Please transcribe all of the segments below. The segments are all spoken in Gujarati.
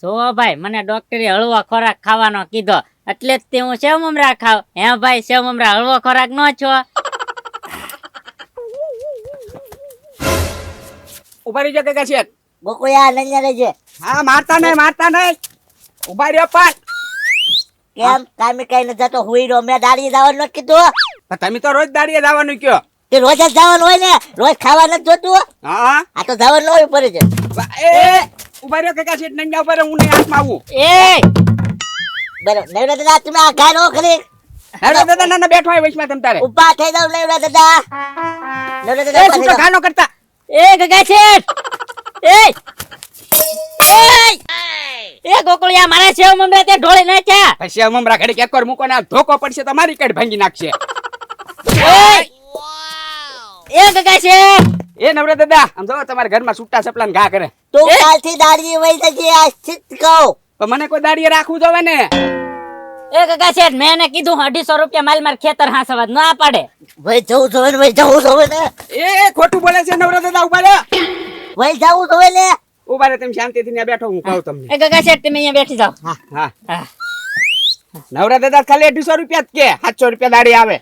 જો ભાઈ મને ડોક્ટરે હળવો ખોરાક ખાવાનો કીધો એટલે જ તે હું સેવ મમરા ખાવ. હે ભાઈ સેવ મમરા હળવો ખોરાક નો છો? ઉભા રહી જા કાકા શેઠ. બકુયા નઅહીંયા રહેજે. હા મારતા નહીં ઉભા રહ્યો પણ. કેમ કામે કઈ ન જતો હુઈ રહ્યો? મેં દાડીએ જવાનું નથી કીધું. પણ તમે તો રોજ દાડીએ જવાનું કયો. તે રોજ જ જવાનું હોય ને, રોજ ખાવા નથી જોતું. હા આ તો જવાનું હોય પડે છે. એ ઉભા રહ્યો કાકા શેઠ. નહીં ઉભા રહ્યો, હું નહીં હાથમાં આવું. એ બરાબર નવરા દાદા તમે આ ઘા નો કરી હેડો દાદા ના બેઠો હોય વચમાં તમ તારે. ઉભા થઈ જાવ નવરા દાદા. નવરા દાદા એ ઉભા થઈ છૂટો જાઓ. ખાનો કરતા. એ ગગા શેઠ એ ગોકળિયા મારા સેવ મમરા તે ઢોળી નાખ્યા. પછી મમરા ઘડી કેક કર મૂકો ને આ ધોકો પડશે તો મારી કડ ભાંગી નાખશે. એ ગગા શેઠ એ નવરા દાદા આમ જો તમારા ઘરમાં છૂટા સપલાન ઘા કરે. તું કાલથી દાડીએ વઈ જજે. આ સ્થિત કહું. પણ મને કોઈ દાડીએ રાખવું જોવે ને. એ ગગા શેઠ મેં એને કીધું 250 રૂપિયા માલ માર ખેતર હાંસવા ના પાડે. વઈ જવું જોવે ને, વઈ જવું જોવે ને, એ ખોટું બોલે છે નવરા દાદા. ઉભા રહ્યો. વઈ જવું જોવે ને. ઉભા રહ્યો તમે શાંતિથી ત્યાં બેઠો હું કહું તમને. એ ગગા શેઠ તમે અહીંયા બેઠી જાઓ. હા હા. નવરા દાદા ખાલી 250 રૂપિયા જ કે 700 રૂપિયા દાડી આવે.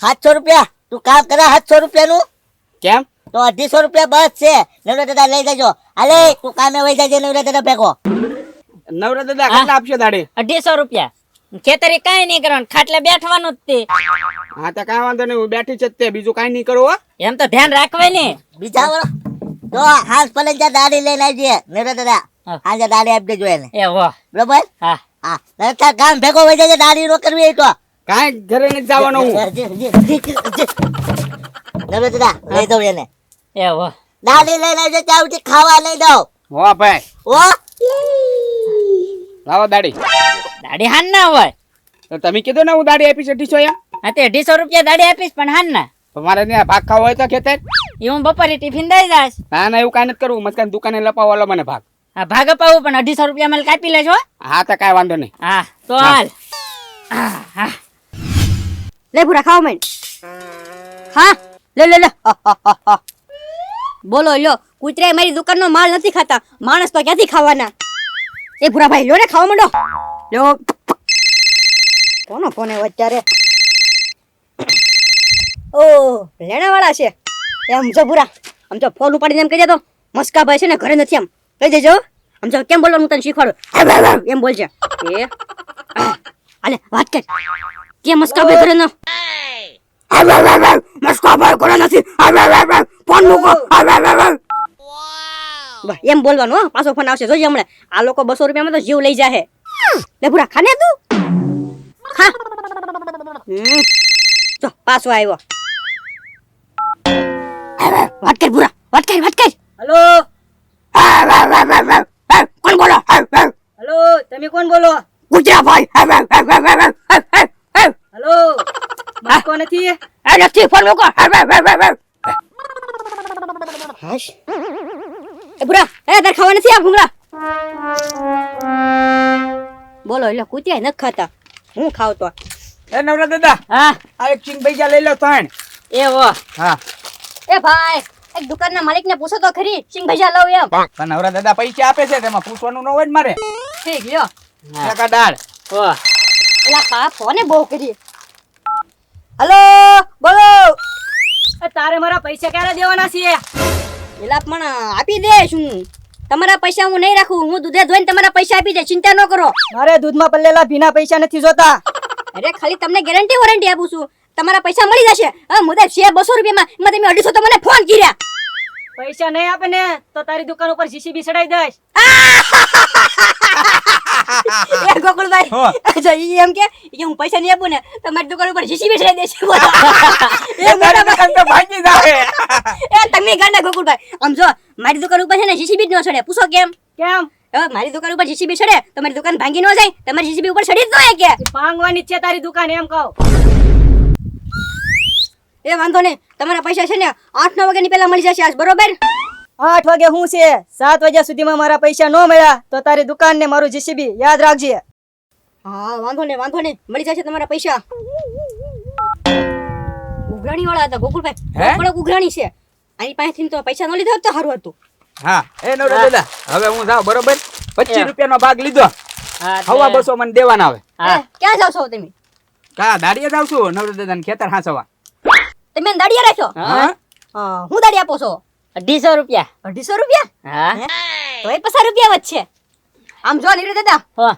700 રૂપિયા તું કામ કરે 700 રૂપિયાનું કેમ? તો 250 રૂપિયા બસ છે. નવરા દાદા લઈ જજો. હાલે તું કામે વઈ જજે નવરા દાદા ભેગો. નવરા દાદા કેટલા આપશો દાડી? 250 રૂપિયા. ખેતરે કાંઈ નહીં કરવાનું, ખાટલે બેઠવાનું જ તે. હા તો કાંઈ વાંધો નહીં, હું બેઠી છે જ તે, બીજું કાંઈ નહીં કરું હો. એમ તો ધ્યાન રાખવાય ને. બીજા વળો તો હાંસ પલન જા દાડી લઈને આવજે નવરા દાદા. હા. હાંજે દાડી આપી દેજો એને. એ વાહ. બરોબર? હા હા નકર કામ ભેગો વઈ જજે. દાડી નો કરવી હોય તો કાંઈ ઘરે નથી જવાનો હું. નવરા દાદા લઈ દઉં એને. એ વાહ. દાડી લઈને આવજે. ત્યાં સુધી ખાવા નહીં દઉં. હો ભાઈ ઓ લાવો દાડી. દાડી હાન ના હોય. તો તમે કીધું ને હું દાડી આપીશ 250 એમ. હા તે 250 રૂપિયા દાડી આપીશ પણ હાન ના. તો મારે ત્યાં ભાગ ખાવો હોય તો ખેતર. એ હું બપોરે ટિફિન દઈ જાશ. ના ના એવું કાંઈ નથી કરવું. મસ્કાન દુકાને લપાવવાનો મને ભાગ. હા ભાગ અપાવું પણ 250 રૂપિયા માલ કાપી લેજો. હા તો કાંઈ વાંધો નહીં. હા તો હાલ. હા લે પૂરા ખાવા માંડ. હા લે લે લે બોલો લ્યો કૂતરાએ મારી દુકાનનો માલ નથી ખાતા, માણસ તો ક્યાંથી ખાવાના? એ પૂરા ભાઈ લ્યો ને ખાવા માંડો. લ્યો કોનો ફોન આવ્યો અત્યારે? ઓ લેણા વાળા છે એમ જો પૂરા. આમ જો ફોન ઉપાડીને એમ કહી દેતો મસ્કા ભાઈ છે ને ઘરે નથી, એમ કહી દેજો. આમ જો કેમ બોલવાનું તને શીખવાડું એમ બોલજે. એ હાલે વાત કર. કે મસ્કા ભાઈ ઘરે ન મસ્કા ભાઈ કોણ નથી. ફોન મૂકો. એમ બોલવાનું હો. પાછો ફોન આવશે જોજે હમણાં. આ લોકો 200 રૂપિયામાં તો જીવ લઈ જાહે. લે પૂરા ખાને તું ખા. જો પાછો આવ્યો. વાત કર પૂરા, વાત કર, વાત કર. હેલો કોણ બોલો? હેલો તમે કોણ બોલો? ગુજરાત ભાઈ. હેલો મસ્કો નથી. નથી ફોન મૂકો. હાશ એ પૂરા તાર ખાવા નથી આ ભૂંગળા? બોલો એટલે કૂતિયા નથી ખાતા, હું ખાવ તો. એ નવરા દાદા હા આ એક ચીન પૈસા લઈ લો ત્રણ. એ વાહ. હા એ ભાઈ એક દુકાનના માલિકને પૂછો તો ખરી સિંગ ભજીયા લઉં એમ. પણ નવરા દાદા પૈસા આપે છે તેમાં પૂછવાનું ન હોય ને મારે. ઠીક લ્યો. કાકા દાળ. વાહ. એલા પા ફોને બહુ કરી. હલો બોલો. તારે મારા પૈસા ક્યારે દેવાના છે? એલા પણ આપી દે. શું તમારા પૈસા હું નહીં રાખું, હું દૂધે ધોઈને તમારા પૈસા આપી દે, ચિંતા ન કરો. મારે દૂધમાં પલ્લેલા ભીના પૈસા નથી જોતા. અરે ખાલી તમને ગેરંટી વોરંટી આપું છું, તમારા પૈસા મળી જશે. હા મુદત છે 200 રૂપિયામાં, એમાં તમે 250 તો મને ફોન કર્યા. પૈસા નહીં આપે ને તો તારી દુકાન ઉપર જીસીબી ચડાઈ દઈશ. એ ગોકુળભાઈ જો ઈ એમ કે હું પૈસા નહીં આપું ને તો મારી દુકાન ઉપર જીસીબી ચડાઈ દેશે. એ મારી દુકાન તો ભાગી જાય. એ તમે ગાંડા ગોકુળભાઈ. આમ જો મારી દુકાન ઉપર છે ને જીસીબી જ ન ચડે. પૂછો કેમ? કેમ? હવે મારી દુકાન ઉપર જીસીબી ચડે તો મારી દુકાન ભાંગી ન જાય, તમારી જીસીબી ઉપર ચડી જ ન હોય કે? ભાંગવાની છે તારી દુકાન એમ કહું. એ વાંધો નહીં, તમારા પૈસા છે ને 8-9 વાગ્યાની પહેલા મળી જશે આજ, બરોબર? 8 વાગે હું છે 7 વાગ્યા સુધીમાં મારા પૈસા ન મળ્યા તો તારી દુકાન ને મારું જીસીબી યાદ રાખજે. હા વાંધો નહીં, વાંધો નહીં, મળી જશે તમારા પૈસા. ઉઘરાણી વાળા હતા ગોકુળભાઈ, થોડોક ઉઘરાણી છે. આની પાસેથી તો પૈસા ન લીધા હોત તો સારું હતું. હા એ નવરા દાદા હવે હું જાઉં બરોબર. 25 રૂપિયાનો ભાગ લીધો. હા, હવા તે- 200 મને દેવાના આવે. હા. ક્યાં જાવ છો તમે કા દાડીએ જાવ છું નવરા દાદાને ખેતર હાંસવા. તમે એને દાડિયા રાખ્યો હા હું દાડી આપો છો 250 રૂપિયા 250 રૂપિયા હા હે? તો એ 50 રૂપિયા વચ્ચે આમ જો નીકળી દાદા હો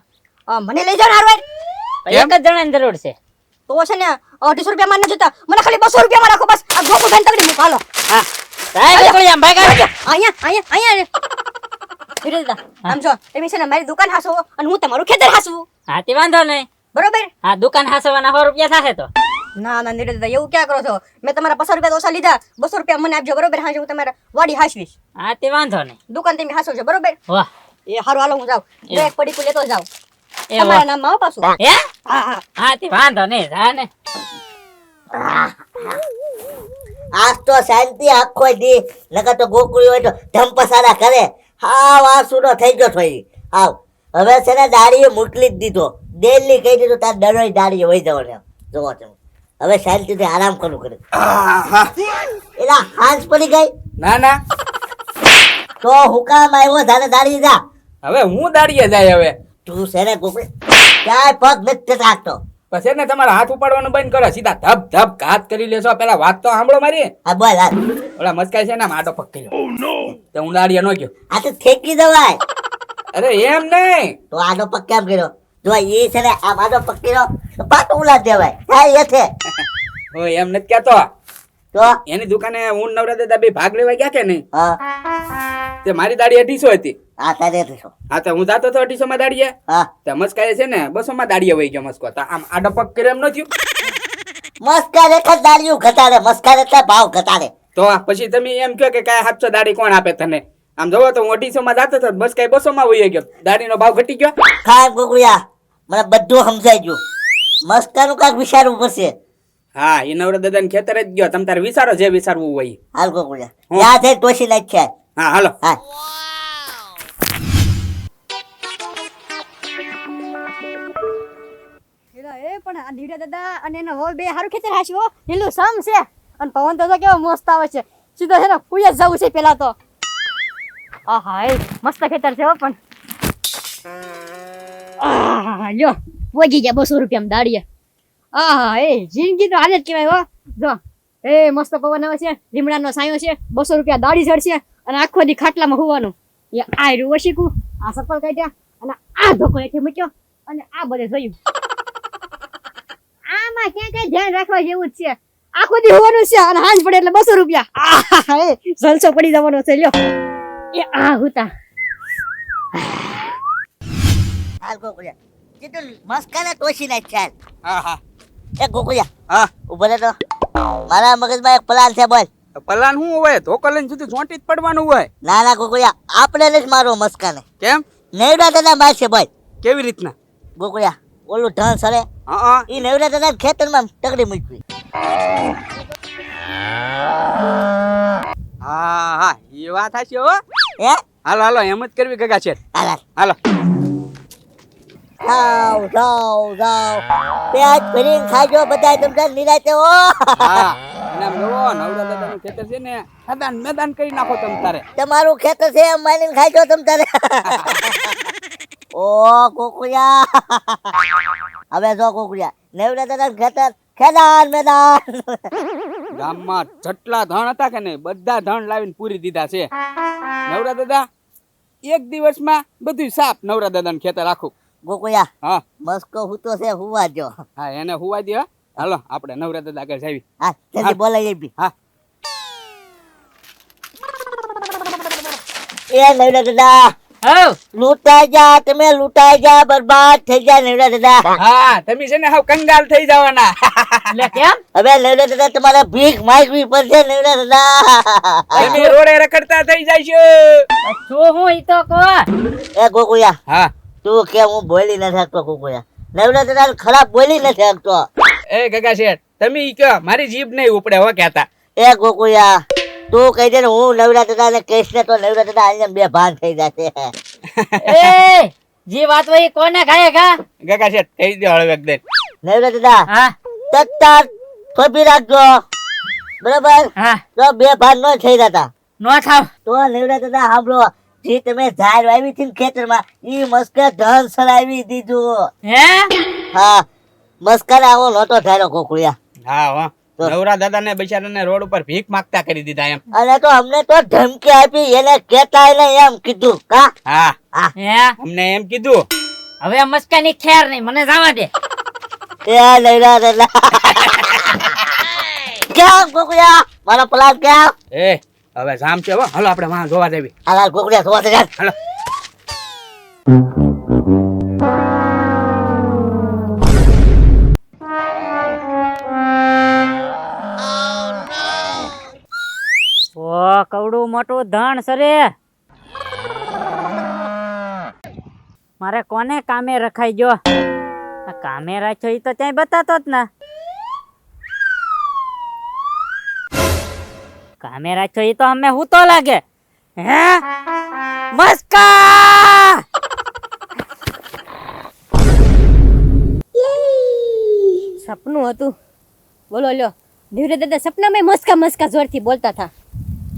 મને લઈ જાઓ ને હારવાર એક જ જણાની જરૂર છે તો છે ને 250 રૂપિયા માં ન જોતા મને ખાલી 200 રૂપિયા માં રાખો બસ આ ગોકુ બેન તગડી મૂકો હાલો હા સાહેબ નીકળી આમ ભાગ આવ. અહીંયા નીકળી દાદા આમ જો તમે છે ને મારી દુકાન હાસો અને હું તમારું ખેતર હાસવું હા તે વાંધો નહીં બરોબર હા દુકાન હાસવાના 100 રૂપિયા થશે તો ના ના નીકળી દાદા એવું ક્યાં કરો છો મેં તમારા 50 રૂપિયા તો ઓછા લીધા 200 રૂપિયા મને આપજો બરોબર હાજે હું તમારા વાડી હાસવીશ હા તે વાંધો નહીં દુકાન તમે હાસો છો બરોબર વાહ એ હારું હાલો હું જાઉં એક પડી લેતો જાઉં એ વાહ. તમારા નામમાં આવો પાછું હે હા હા હા તે વાંધો નહીં જા ને આજ તો શાંતિ આખો દી નકર તો ગોકુળી હોય તો ધમપસારા કરે હા વાસુનો થઈ ગયો થોઈ આવ હવે છે ને દાડીએ મોકલી જ દીધો ડેલી કહી દીધું તાર દરરોજ દાડીએ વહી જવાનો જોવો તમે હવે શાંતિથી આરામ કરવું કરે આહા. એલા હાંસ પડી ગઈ ના ના તો હુકામ આવ્યો તારે દાડી જા હવે હું દાડીએ જાય હવે. તું છે ને ગોકુળી ક્યાંય પગ નથી રાખતો પછી ને તમારા હાથ ઉપાડવાનું બંધ કરો સીધા ધબ ધબ ઘાત કરી લેશો. પેલા વાત તો સાંભળો મારી. હા બોલ હાલ ઓલા મસ્કાઈ છે ને આમ આડો પગ કર્યો તો હું દાડીએ નો ગયો. આ તો ઠેકી દવાય અરે એમ નહીં તો આડો પગ કેમ કર્યો જો એ છે ને આમ આડો પગ કર્યો તો પાટું ઉલા દેવાય હા એ છે હોય એમ નથી કહેતો. તો એની દુકાને હું ને નવરા દાદા બે ભાગ લેવા ગયા કે નહીં હા તે મારી દાડી 250 હતી. આ તારે થશો હા તો હું જાતો તો 250 માં દાડીએ હા તે મસ્કાઈ છે ને 200 માં દાડીએ વહી ગયો મસ્કો. તો આમ આડો પગ કર્યો એમ ન થયું. મસ્કાર એક જ દાડિયું ઘટાડે મસ્કાર એટલે ભાવ ઘટાડે તો પછી તમે એમ કહો કે કાંઈ 700 દાડી કોણ આપે તને. આમ જોવો તો હું 250 માં જાતો તો મસ્કાઈ 200 માં વહી ગયો. દાડીનો ભાવ ઘટી ગયો. ખાય ગોગુયા મને બધું સમજાઈ ગયું મસ્કારનું કાંઈક વિચારવું પડશે હા એ નવરા દાદાને ખેતર જ ગયો. તમે તારે વિચારો જે વિચારવું હોય. હાલ ગોગુયા યાદ છે ટોસી નાખ્યા હા હાલો. હા એ પણ આ નીડા દાદા અને એનો હોય બે હારું ખેતર હાશવો લીલું સમ છે અને પવન તો કેવો મસ્ત આવે છે સીધો છે ને ફૂય જ જવું છે પેલા તો આહા એ મસ્ત ખેતર છે હો પણ આહા લ્યો પોગી ગયા 200 રૂપિયા દાડીએ આહા એ જિંદગી તો હાલે જ કહેવાય હો જો એ મસ્ત પવન આવે છે લીમડાનો સાયો છે 200 રૂપિયા દાડી ચડશે અને આખો દી ખાટલામાં હોવાનું એ આ રૂ વશીકું આ સફળ કાઢ્યા અને આ ધોકો એથી મૂક્યો અને આ બધે જોયું આમાં ક્યાં કઈ ધ્યાન રાખવા જેવું જ છે આખો દી હોવાનું છે અને હાંજ પડે એટલે 200 રૂપિયા આહા એ જલસો પડી જવાનો છે લ્યો એ આ હુતા હાલ ગોગુયા કીધું મસ્કાને ટોસી નાખ્યા હા હા એ ગોગુયા હા ઉભો રહે તો મારા મગજમાં એક પ્લાન છે બોલ પલાન શું હોય? ધોકો લઈને સુધી ચોંટી જ પડવાનું હોય. ના ના ગોગુયા આપણે નથી મારો મસ્કાને કેમ? નેવડા દાદા માર છે બોલ કેવી રીતના? ગોગુયા ઓલું ઢાણ સરે હા ઈ નેવડા દાદા ખેતરમાં તગડી મૂકવી હા હા એ વાત હશે હો. હે હાલો હાલો એમ જ કરવી ગગા છે. હાલ હાલ હાલો. જાઓ પેટ ભરીને ખાજો બધા તમને નિરાતે હો હા અને આમ જોવો નવરા દાદાનું ખેતર છે ને મેદાન મેદાન કરી નાખો તમે તારે. તમારું ખેતર છે એમ માનીને ખાજો તમ તારે ઓ કોકુયા હવે જો કોકુયા નેવડા દાદા ખેતર ખેદાન મેદાન ગામમાં જેટલા ધણ હતા કે નહીં બધા ધણ લાવીને પૂરી દીધા છે. નવરા દાદા એક દિવસમાં બધું સાફ નવરા દાદાનું ખેતર આખું. ગોકુયા હા મસ્કો હુતો છે હુવા જો હા એને હુવા દે હો. હાલો આપણે નવરા દાદા આગળ જાવી. હા જલ્દી બોલાય બી હા એ નેવડા દાદા હઉ લૂંટાઈ જા તમે લૂંટાઈ જા બરબાદ થઈ જા નેવડા દાદા હા તમે છે ને હાવ કંગાલ થઈ જવાના. એટલે કેમ હવે નેવડા દાદા તમારે ભીખ માંગવી પડશે નેવડા દાદા તમે રોડે રખડતા થઈ જશો. શું હું ઈ તો કો એ ગોકુયા હા તું કે હું બોલી નથી શકતો ગોકુયા નેવડા દાદા ખરાબ બોલી નથી શકતો એ ગગા શેઠ તમે ઈ કયો મારી જીભ નહીં ઉપડે હો કહેતા. એ ગોકુયા તું કહી દે ને હું નવરા દાદા ને કહીશ ને તો નવરા દાદા અહીંયા બે ભાન થઈ જશે એ જે વાત હોય ઈ કોને ખાય ખા ગગા શેઠ કહી દો હળવેક દે. નવરા દાદા હા તત્તાર થોભી રાખજો બરાબર હા તો બે ભાન ન થઈ જતા નો થાવ તો નવરા દાદા સાંભળો જે તમે ઝાડ વાવી હતી ને ખેતરમાં ઈ મસ્કા ધન સરાવી દીધું. હે હા મસ્કાને આવો લોટો ઠાર્યો ગોકુળિયા. હા હો નવરા દાદાને બિચારાને રોડ ઉપર ભીખ માંગતા કરી દીધા એમ. અને તો અમને તો ધમકી આપી એને કેતા એને એમ કીધું કા. હા હે અમને એમ કીધું. હવે મસ્કાની ખેર નહીં, મને જવા દે. એ લઈરા દાદા ક્યાં ગોકુળિયા મારો પ્લાન ક્યાં. એ હવે જામ છે હો, હાલો આપણે વાં જોવા જઈએ. હાલ ગોકુળિયા જોવા દે હાલો. ઓ કવડું મોટું ધણ સરે. મારે કોને કામે રખાઈ જો. આ કામે રાખ્યો ઈ તો ક્યાંય બતાતો જ ના. કામે રાખ્યો ઈ તો અમે હું તો લાગે. હે મસ્કા સપનું હતું. બોલો લ્યો નીવડે દાદા સપનામાં મસ્કા મસ્કા જોરથી બોલતા હતા.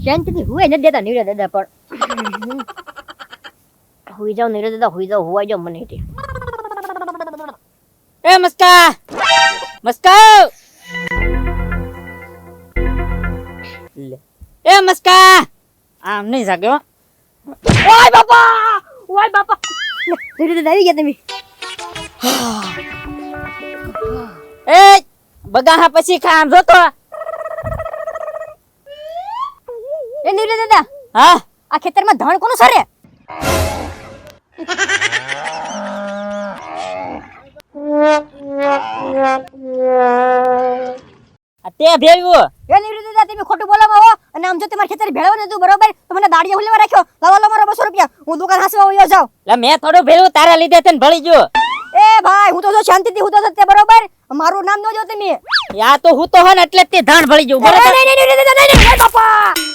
શાંતિથી હુએ નથી દેતા નીવડે દાદા પણ. હુઈ જાઓ નીવડે દાદા હુઈ જાઓ હુવાઈ જાઓ મને એટલે. એ મસ્કા મસ્કા લે એ મસ્કા આમ નહીં જાગ્યો. ઓય બાપા ઓય બાપા નીવડે દાદા આવી ગયા તમે. એ બગાહા પછી ખા આમ જોતો. એ નીવડે દાદા હા આ ખેતરમાં ધાણ કોનું સરે. આ તે ભેળવું. એ નીવડે દાદા તમે ખોટું બોલામાં હો અને આમ જો તમારે ખેતર ભેળવવાનું હતું બરોબર તો મને દાડિયા હુલેવા રાખ્યો. લાવો લો મારો 200 રૂપિયા હું દુકાન હાસવા વયો જાઉં. લે મેં થોડું ભેળવું તારા લીધે તને ભળી ગયો. એ ભાઈ હું તો જો શાંતિથી હું તો સત્ય બરોબર મારું નામ ન જો તમે. યા તો હું તો હો ને એટલે જ તે ધાણ ભળી ગયું બરાબર. નહીં, બાપા